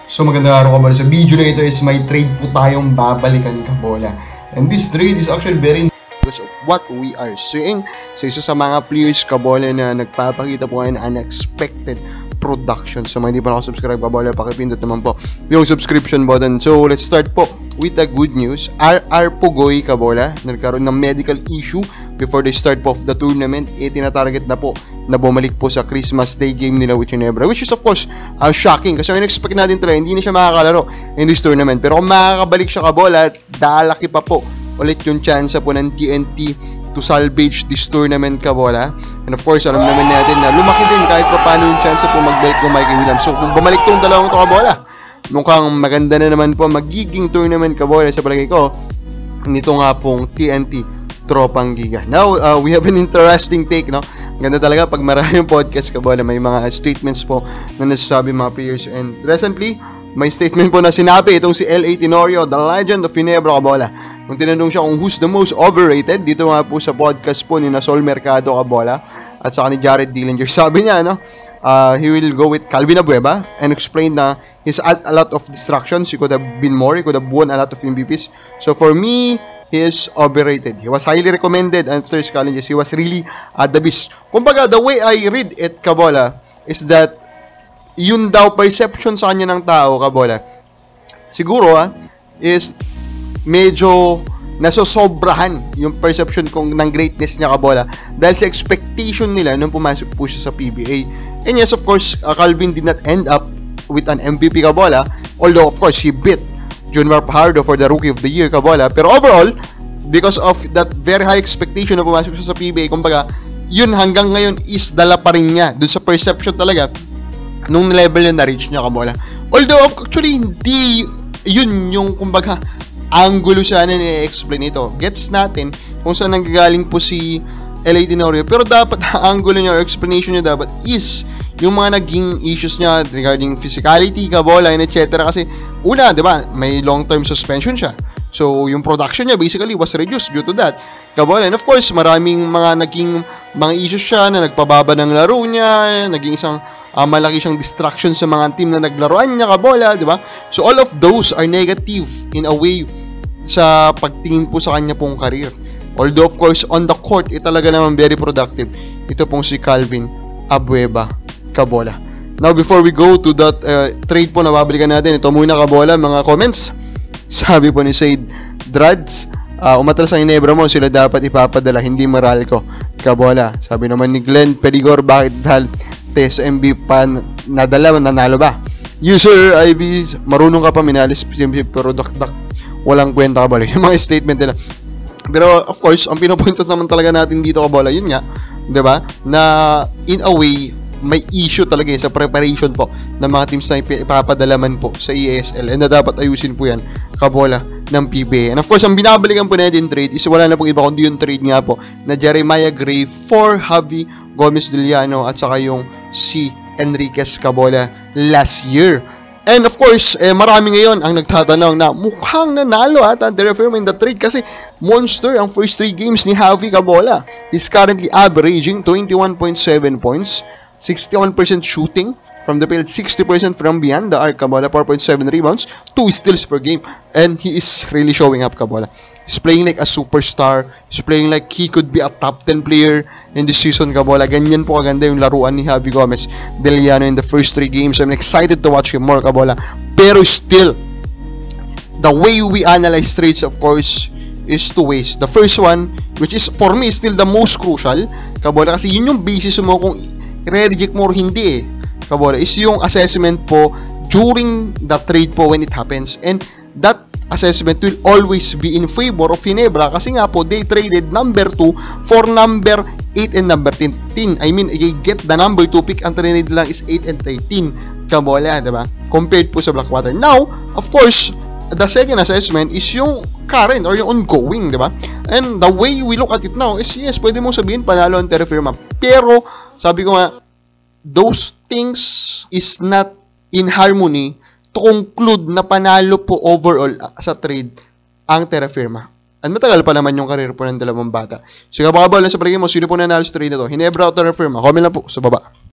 So magandang araw kabola. Sa video na ito is may trade po tayong babalikan kabola. And this trade is actually very because of what we are seeing sa isa sa mga players kabola na nagpapakita po ngayon unexpected production. So mga hindi pa nakasubscribe kabola, pakipindot naman po yung subscription button. So let's start po with the good news. RR Pugoy kabola, nagkaroon ng medical issue before the start po of the tournament. Tinatarget na po na bumalik po sa Christmas Day game nila with Ginebra, which is of course shocking kasi in-expect natin talaga hindi na siya makakalaro in this tournament. Pero kung makakabalik siya kabola, dalaki pa po ulit yung chance po ng TNT to salvage this tournament kabola. And of course, alam naman natin na lumaki din kahit pa paano yung chance po magbalik ng Mikey Williams. So kung bumalik tong dalawang to kabola, mukhang maganda na naman po magiging tournament kabola sa palagay ko nito nga pong TNT Tropang Giga. Now, we have an interesting take, no? Ganda talaga pag maraming podcast kabola, may mga statements po na nasasabi mga players. And recently, may statement po na sinabi itong si L.A. Tenorio, the legend of Ginebra kabola. Nung tinanong siya kung who's the most overrated, dito nga po sa podcast po ni Sol Mercado kabola at saka ni Jared Dillinger. Sabi niya, no? He will go with Calvin Abueva and explain na he's had a lot of distractions. He could have been more. He could have won a lot of MVPs. So for me, he is overrated. He was highly recommended after his challenges. He was really the beast. Kumbaga, the way I read it, kabola, is that yun daw perception sa kanya ng tao, kabola, siguro is medyo nasosobrahan yung perception kong ng greatness niya kabola dahil sa expectation nila nung pumasok po siya sa PBA. And yes, of course, Calvin did not end up with an MVP kabola, although of course he beat Junior Fajardo for the Rookie of the Year kabola. Pero overall, because of that very high expectation na pumasok siya sa PBA, kumbaga, yun hanggang ngayon is dala pa rin niya dun sa perception talaga nung level na na-reach niya kabola. Although actually hindi yun yung kumbaga angulo sana ni-explain ito. Gets natin kung saan nanggagaling po si L.A. Tenorio, pero dapat ang angulo niya or explanation niya dapat is yung mga naging issues niya regarding physicality, kabola, and etc. Kasi una, di ba, may long-term suspension siya. So, yung production niya basically was reduced due to that. Kabola, and of course, maraming naging mga issues siya na nagpababa ng laro niya, naging isang malaki siyang distraction sa mga team na naglaruan niya, kabola, di ba? So, all of those are negative in a way sa pagtingin po sa kanya pong career. Although, of course, on the court, talaga naman very productive. Ito pong si Calvin Abueva kabola. Now, before we go to that trade po na babalikan natin, ito muna kabola, mga comments. Sabi po ni Said Drads, umatras ang Ginebra mo, sila dapat ipapadala, hindi Meralco kabola. Sabi naman ni Glenn Perigor, bakit dahil sa MB pa nadala, nanalo ba? User IB, marunong ka pa minalis, pero dakdak, walang kwenta kabola. Yung mga statement nila. Pero of course, ang pinopoint naman talaga natin dito kabola, yun nga, 'di ba? Na in a way may issue talaga sa preparation po ng mga teams na ipapadalaman po sa EASL, and na dapat ayusin po yan kabola ng PBA. And of course, ang binabalikan po natin trade is wala na pong iba kundi yung trade nga po na Jeremiah Gray for Javi Gomez Diliano at saka yung si Enriquez kabola last year. And of course, marami ngayon ang nagtatanong na mukhang nanalo ata ang Terraform in the trade kasi monster ang first 3 games ni Javi kabola. He's currently averaging 21.7 points, 61% shooting from the field, 60% from beyond the arc kabola, 4.7 rebounds, 2 steals per game, and he is really showing up kabola. He's playing like a superstar. He's playing like he could be a top 10 player in this season kabola. Ganyan po kaganda yung laruan ni Javi Gomez Diliano in the first 3 games. I'm excited to watch him more kabola. Pero still, the way we analyze trades, of course, is 2 ways. The first one, which is for me still the most crucial kabola, kasi yun yung basis mo kung i-reject mo or hindi kabola, is yung assessment po during the trade po when it happens. And that assessment will always be in favor of Ginebra kasi nga po they traded number 2 for number 8 and number 10. I mean, they get the number 2 pick, ang trade lang is 8 and 13 kabola, diba? Compared po sa Blackwater. Now, of course, the second assessment is yung current or yung ongoing, diba? And the way we look at it now is, yes, pwede mong sabihin panalo ang Terra Firma. Pero, sabi ko nga, those things is not in harmony to conclude na panalo po overall sa trade ang Terra Firma. At matagal pa naman yung career po ng dalawang bata. So, kapag lang sa palagay mo, sino po nanalo sa trade na to? Ginebra o Terra Firma? Comment lang po sa baba.